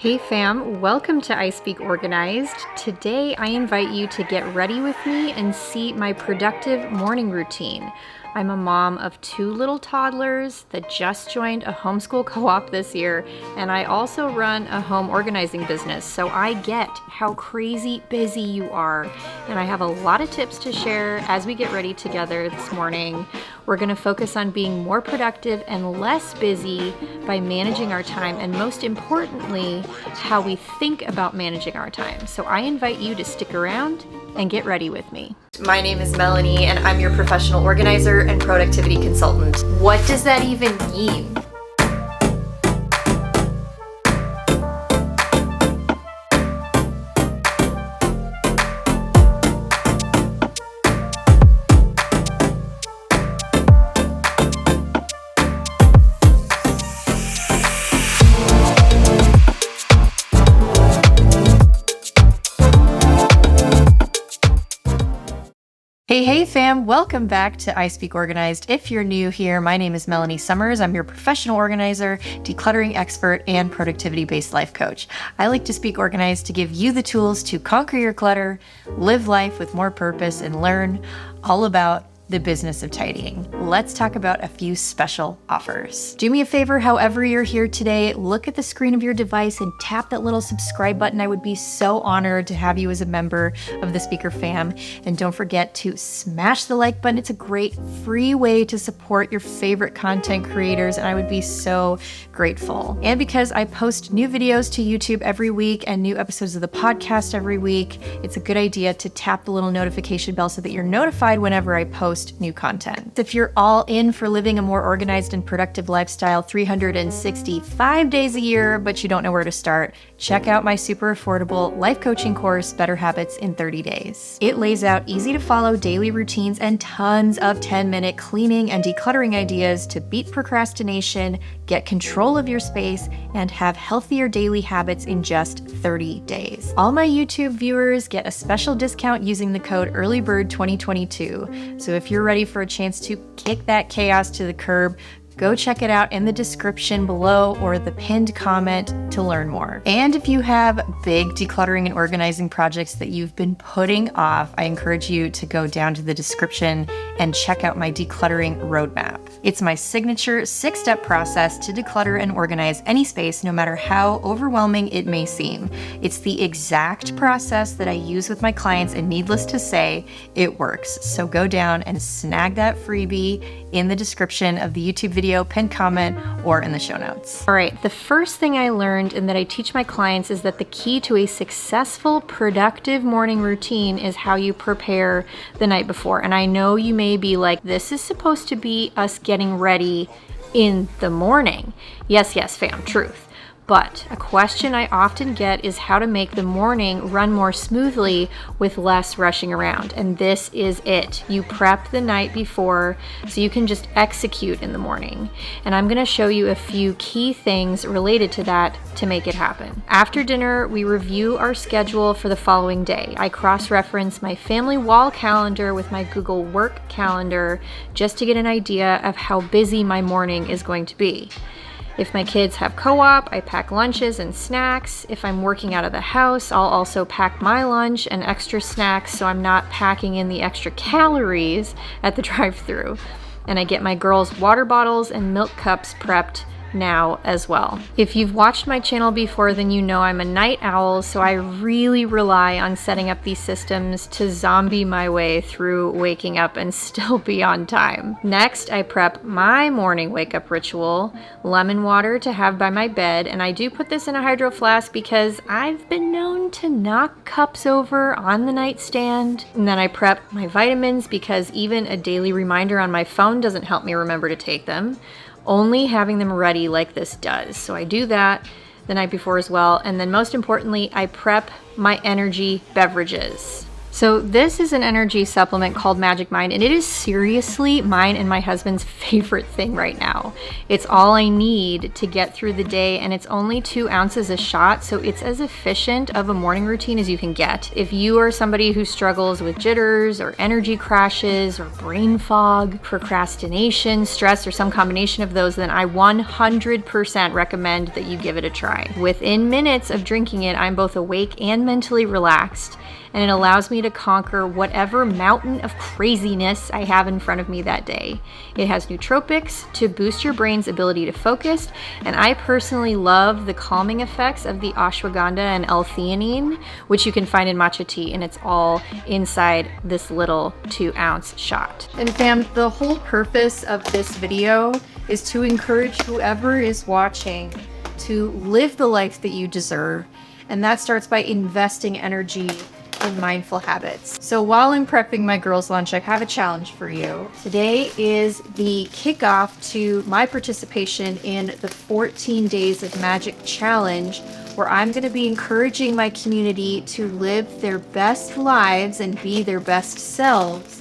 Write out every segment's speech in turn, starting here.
Hey fam, welcome to I Speak Organized. Today I invite you to get ready with me and see my productive morning routine. I'm a mom of 2 little toddlers that just joined a homeschool co-op this year, and I also run a home organizing business, so I get how crazy busy you are. And I have a lot of tips to share as we get ready together this morning. We're going to focus on being more productive and less busy by managing our time, and most importantly, how we think about managing our time. So I invite you to stick around and get ready with me. My name is Melanie, and I'm your professional organizer and productivity consultant. What does that even mean? Hey fam, welcome back to I Speak Organized. If you're new here, my name is Melanie Summers. I'm your professional organizer, decluttering expert, and productivity-based life coach. I like to speak organized to give you the tools to conquer your clutter, live life with more purpose, and learn all about the business of tidying. Let's talk about a few special offers. Do me a favor, however you're here today, look at the screen of your device and tap that little subscribe button. I would be so honored to have you as a member of the Speaker fam. And don't forget to smash the like button. It's a great free way to support your favorite content creators, and I would be so grateful. And because I post new videos to YouTube every week and new episodes of the podcast every week, it's a good idea to tap the little notification bell so that you're notified whenever I post new content. If you're all in for living a more organized and productive lifestyle 365 days a year, but you don't know where to start, check out my super affordable life coaching course, Better Habits in 30 Days. It lays out easy to follow daily routines and tons of 10-minute cleaning and decluttering ideas to beat procrastination, get control of your space, and have healthier daily habits in just 30 days. All my YouTube viewers get a special discount using the code EARLYBIRD2022. So if you're ready for a chance to kick that chaos to the curb, go check it out in the description below or the pinned comment to learn more. And if you have big decluttering and organizing projects that you've been putting off, I encourage you to go down to the description and check out my Decluttering Roadmap. It's my signature 6-step process to declutter and organize any space, no matter how overwhelming it may seem. It's the exact process that I use with my clients, and needless to say, it works. So go down and snag that freebie in the description of the YouTube video, pinned comment, or in the show notes. All right, the first thing I learned and that I teach my clients is that the key to a successful, productive morning routine is how you prepare the night before. And I know you may be like, this is supposed to be us getting ready in the morning. Yes, fam, truth. But a question I often get is how to make the morning run more smoothly with less rushing around. And this is it. You prep the night before so you can just execute in the morning. And I'm going to show you a few key things related to that to make it happen. After dinner, we review our schedule for the following day. I cross-reference my family wall calendar with my Google Work calendar just to get an idea of how busy my morning is going to be. If my kids have co-op, I pack lunches and snacks. If I'm working out of the house, I'll also pack my lunch and extra snacks so I'm not packing in the extra calories at the drive-thru. And I get my girls' water bottles and milk cups prepped now as well. If you've watched my channel before, then you know I'm a night owl, so I really rely on setting up these systems to zombie my way through waking up and still be on time. Next, I prep my morning wake up ritual, lemon water to have by my bed, and I do put this in a hydro flask because I've been known to knock cups over on the nightstand. And then I prep my vitamins because even a daily reminder on my phone doesn't help me remember to take them. Only having them ready like this does. So I do that the night before as well. And then most importantly, I prep my energy beverages. So this is an energy supplement called Magic Mind, and it is seriously mine and my husband's favorite thing right now. It's all I need to get through the day, and it's only 2 ounces a shot, so it's as efficient of a morning routine as you can get. If you are somebody who struggles with jitters or energy crashes or brain fog, procrastination, stress, or some combination of those, then I 100% recommend that you give it a try. Within minutes of drinking it, I'm both awake and mentally relaxed, and it allows me to conquer whatever mountain of craziness I have in front of me that day. It has nootropics to boost your brain's ability to focus, and I personally love the calming effects of the ashwagandha and L-theanine, which you can find in matcha tea, and it's all inside this little 2-ounce shot. And fam, the whole purpose of this video is to encourage whoever is watching to live the life that you deserve, and that starts by investing energy in mindful habits. So while I'm prepping my girls' lunch, I have a challenge for you. Today is the kickoff to my participation in the 14 Days of Magic Challenge, where I'm going to be encouraging my community to live their best lives and be their best selves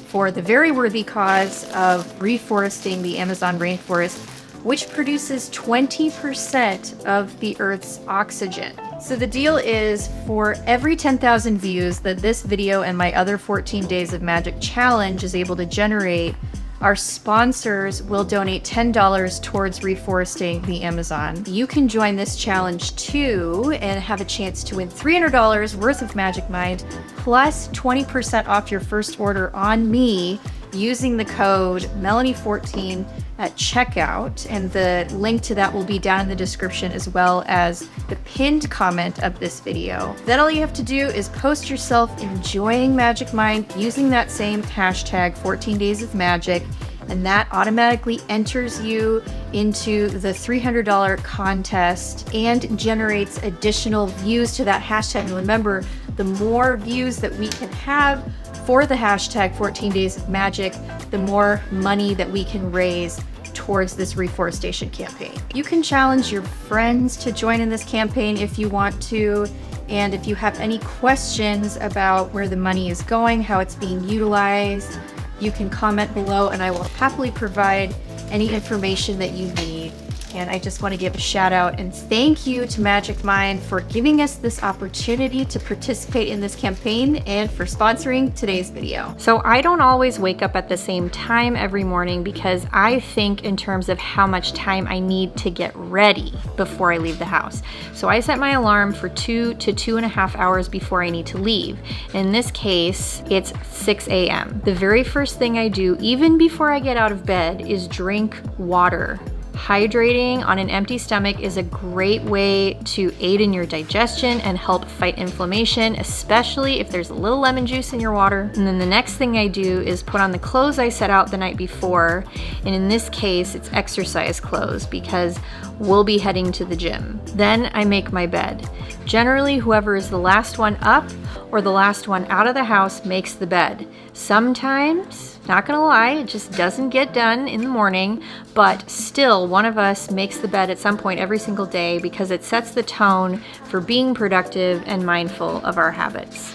for the very worthy cause of reforesting the Amazon rainforest, which produces 20% of the Earth's oxygen. So the deal is, for every 10,000 views that this video and my other 14 Days of Magic challenge is able to generate, our sponsors will donate $10 towards reforesting the Amazon. You can join this challenge too and have a chance to win $300 worth of Magic Mind, plus 20% off your first order on me using the code Melanie14 at checkout, and the link to that will be down in the description as well as the pinned comment of this video. Then all you have to do is post yourself enjoying Magic Mind using that same hashtag 14 Days of Magic, and that automatically enters you into the $300 contest and generates additional views to that hashtag. And remember, the more views that we can have for the hashtag 14 Days of Magic, the more money that we can raise towards this reforestation campaign. You can challenge your friends to join in this campaign if you want to, and if you have any questions about where the money is going, how it's being utilized, you can comment below and I will happily provide any information that you need. And I just want to give a shout out and thank you to Magic Mind for giving us this opportunity to participate in this campaign and for sponsoring today's video. So I don't always wake up at the same time every morning because I think in terms of how much time I need to get ready before I leave the house. So I set my alarm for 2 to 2.5 hours before I need to leave. In this case, it's 6 a.m. The very first thing I do, even before I get out of bed, is drink water. Hydrating on an empty stomach is a great way to aid in your digestion and help fight inflammation, especially if there's a little lemon juice in your water. And then the next thing I do is put on the clothes I set out the night before. And in this case, it's exercise clothes because we'll be heading to the gym. Then I make my bed. Generally, whoever is the last one up or the last one out of the house makes the bed. Sometimes, not gonna lie, it just doesn't get done in the morning, but still one of us makes the bed at some point every single day because it sets the tone for being productive and mindful of our habits.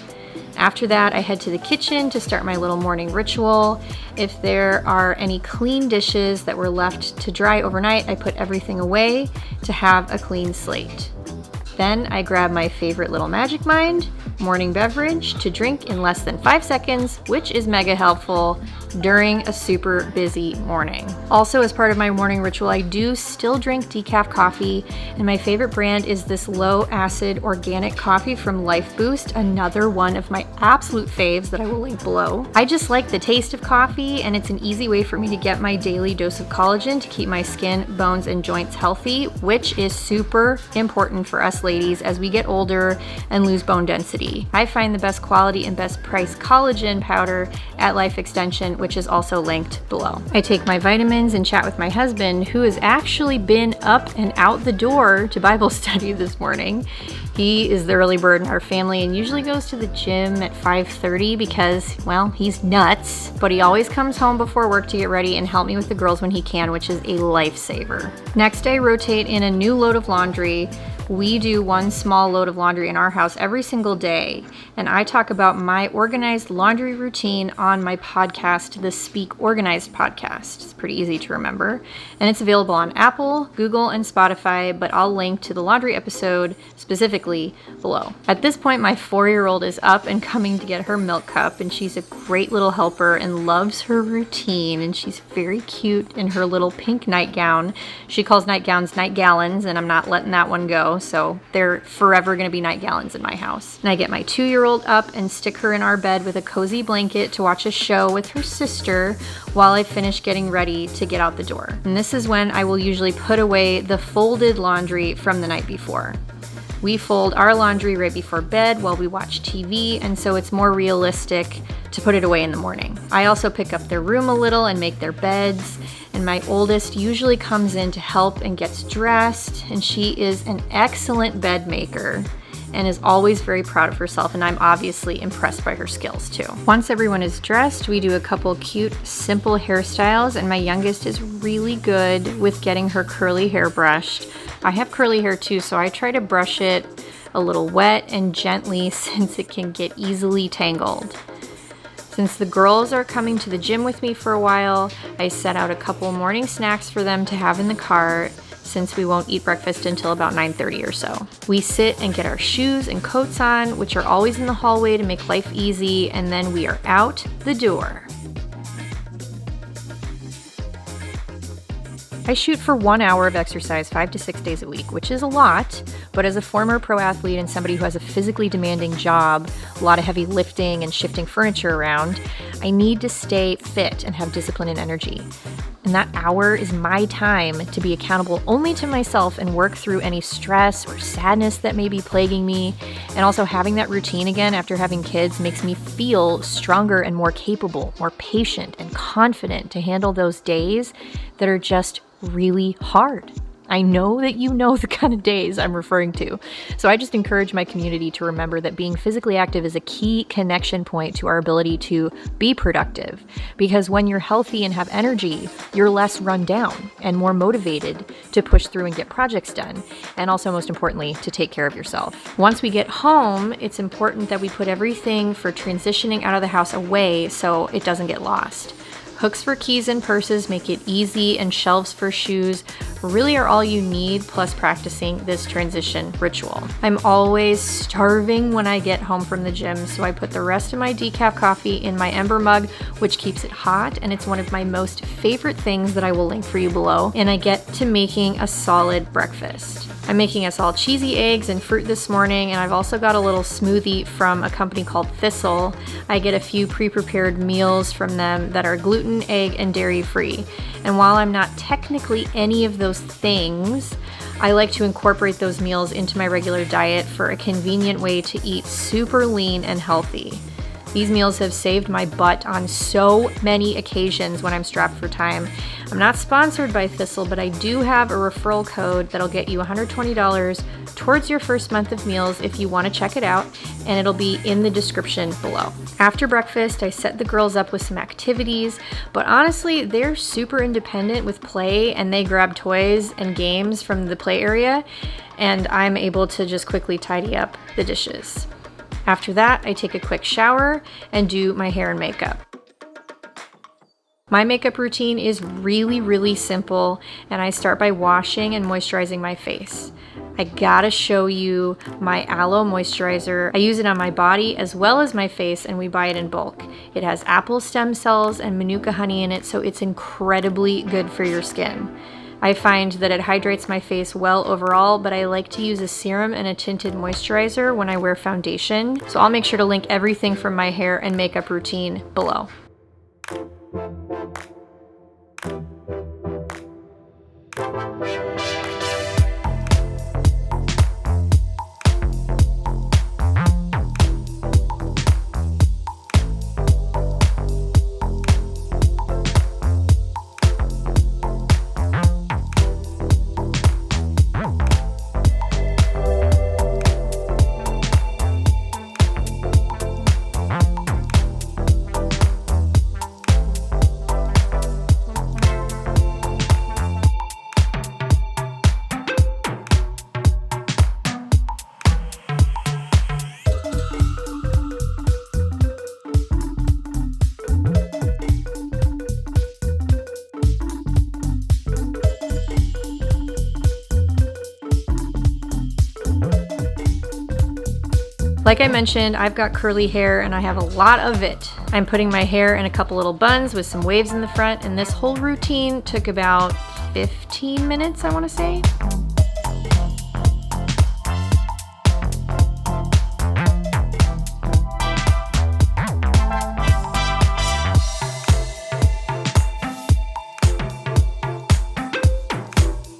After that, I head to the kitchen to start my little morning ritual. If there are any clean dishes that were left to dry overnight, I put everything away to have a clean slate. Then I grab my favorite little Magic Mind morning beverage to drink in less than 5 seconds, which is mega helpful during a super busy morning. Also, as part of my morning ritual, I do still drink decaf coffee, and my favorite brand is this low acid organic coffee from Life Boost, another one of my absolute faves that I will link below. I just like the taste of coffee, and it's an easy way for me to get my daily dose of collagen to keep my skin, bones, and joints healthy, which is super important for us ladies as we get older and lose bone density. I find the best quality and best price collagen powder at Life Extension, which is also linked below. I take my vitamins and chat with my husband, who has actually been up and out the door to Bible study this morning. He is the early bird in our family and usually goes to the gym at 5:30 because, well, he's nuts, but he always comes home before work to get ready and help me with the girls when he can, which is a lifesaver. Next, I rotate in a new load of laundry, We do one small load of laundry in our house every single day, and I talk about my organized laundry routine on my podcast, the Speak Organized podcast. It's pretty easy to remember, and it's available on Apple, Google, and Spotify, but I'll link to the laundry episode specifically below. At this point, my 4-year-old is up and coming to get her milk cup, and she's a great little helper and loves her routine, and she's very cute in her little pink nightgown. She calls nightgowns night gallons, and I'm not letting that one go. So they're forever going to be night gallons in my house. And I get my 2-year-old up and stick her in our bed with a cozy blanket to watch a show with her sister while I finish getting ready to get out the door. And this is when I will usually put away the folded laundry from the night before. We fold our laundry right before bed while we watch TV, and so it's more realistic to put it away in the morning. I also pick up their room a little and make their beds, and my oldest usually comes in to help and gets dressed, and she is an excellent bed maker and is always very proud of herself, and I'm obviously impressed by her skills too. Once everyone is dressed, we do a couple cute, simple hairstyles, and my youngest is really good with getting her curly hair brushed. I have curly hair too, so I try to brush it a little wet and gently since it can get easily tangled. Since the girls are coming to the gym with me for a while, I set out a couple morning snacks for them to have in the car since we won't eat breakfast until about 9:30 or so. We sit and get our shoes and coats on, which are always in the hallway to make life easy, and then we are out the door. I shoot for 1 hour of exercise 5 to 6 days a week, which is a lot, but as a former pro athlete and somebody who has a physically demanding job, a lot of heavy lifting and shifting furniture around, I need to stay fit and have discipline and energy. And that hour is my time to be accountable only to myself and work through any stress or sadness that may be plaguing me. And also having that routine again after having kids makes me feel stronger and more capable, more patient and confident to handle those days that are just really hard. I know that you know the kind of days I'm referring to. So I just encourage my community to remember that being physically active is a key connection point to our ability to be productive. Because when you're healthy and have energy, you're less run down and more motivated to push through and get projects done. And also, most importantly, to take care of yourself. Once we get home, it's important that we put everything for transitioning out of the house away so it doesn't get lost. Hooks for keys and purses make it easy, and shelves for shoes really are all you need, plus practicing this transition ritual. I'm always starving when I get home from the gym, so I put the rest of my decaf coffee in my Ember mug, which keeps it hot, and it's one of my most favorite things that I will link for you below, and I get to making a solid breakfast. I'm making us all cheesy eggs and fruit this morning, and I've also got a little smoothie from a company called THISTLE. I get a few pre-prepared meals from them that are gluten, egg, and dairy-free. And while I'm not technically any of those things, I like to incorporate those meals into my regular diet for a convenient way to eat super lean and healthy. These meals have saved my butt on so many occasions when I'm strapped for time. I'm not sponsored by THISTLE, but I do have a referral code that'll get you $120 towards your first month of meals if you want to check it out, and it'll be in the description below. After breakfast, I set the girls up with some activities, but honestly, they're super independent with play, and they grab toys and games from the play area, and I'm able to just quickly tidy up the dishes. After that, I take a quick shower and do my hair and makeup. My makeup routine is really simple, and I start by washing and moisturizing my face. I gotta show you my aloe moisturizer. I use it on my body as well as my face, and we buy it in bulk. It has apple stem cells and manuka honey in it, so it's incredibly good for your skin. I find that it hydrates my face well overall, but I like to use a serum and a tinted moisturizer when I wear foundation. So I'll make sure to link everything from my hair and makeup routine below. Like I mentioned, I've got curly hair and I have a lot of it. I'm putting my hair in a couple little buns with some waves in the front, and this whole routine took about 15 minutes, I want to say.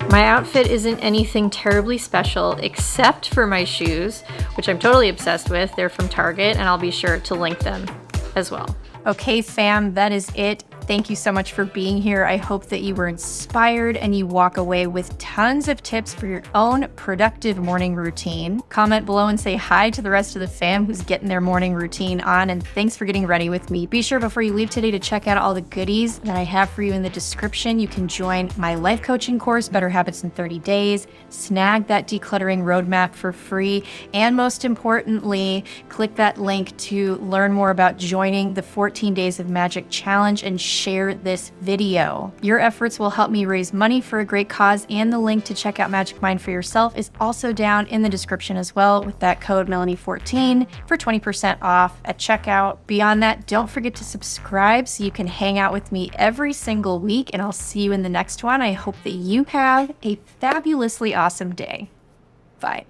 My outfit isn't anything terribly special except for my shoes, which I'm totally obsessed with. They're from Target, and I'll be sure to link them as well. Okay, fam, that is it. Thank you so much for being here. I hope that you were inspired and you walk away with tons of tips for your own productive morning routine. Comment below and say hi to the rest of the fam who's getting their morning routine on, and thanks for getting ready with me. Be sure before you leave today to check out all the goodies that I have for you in the description. You can join my life coaching course, Better Habits in 30 Days, snag that decluttering roadmap for free, and most importantly, click that link to learn more about joining the 14 Days of Magic Challenge and share this video. Your efforts will help me raise money for a great cause, and the link to check out Magic Mind for yourself is also down in the description as well with that code Melanie14 for 20% off at checkout. Beyond that, don't forget to subscribe so you can hang out with me every single week, and I'll see you in the next one. I hope that you have a fabulously awesome day. Bye.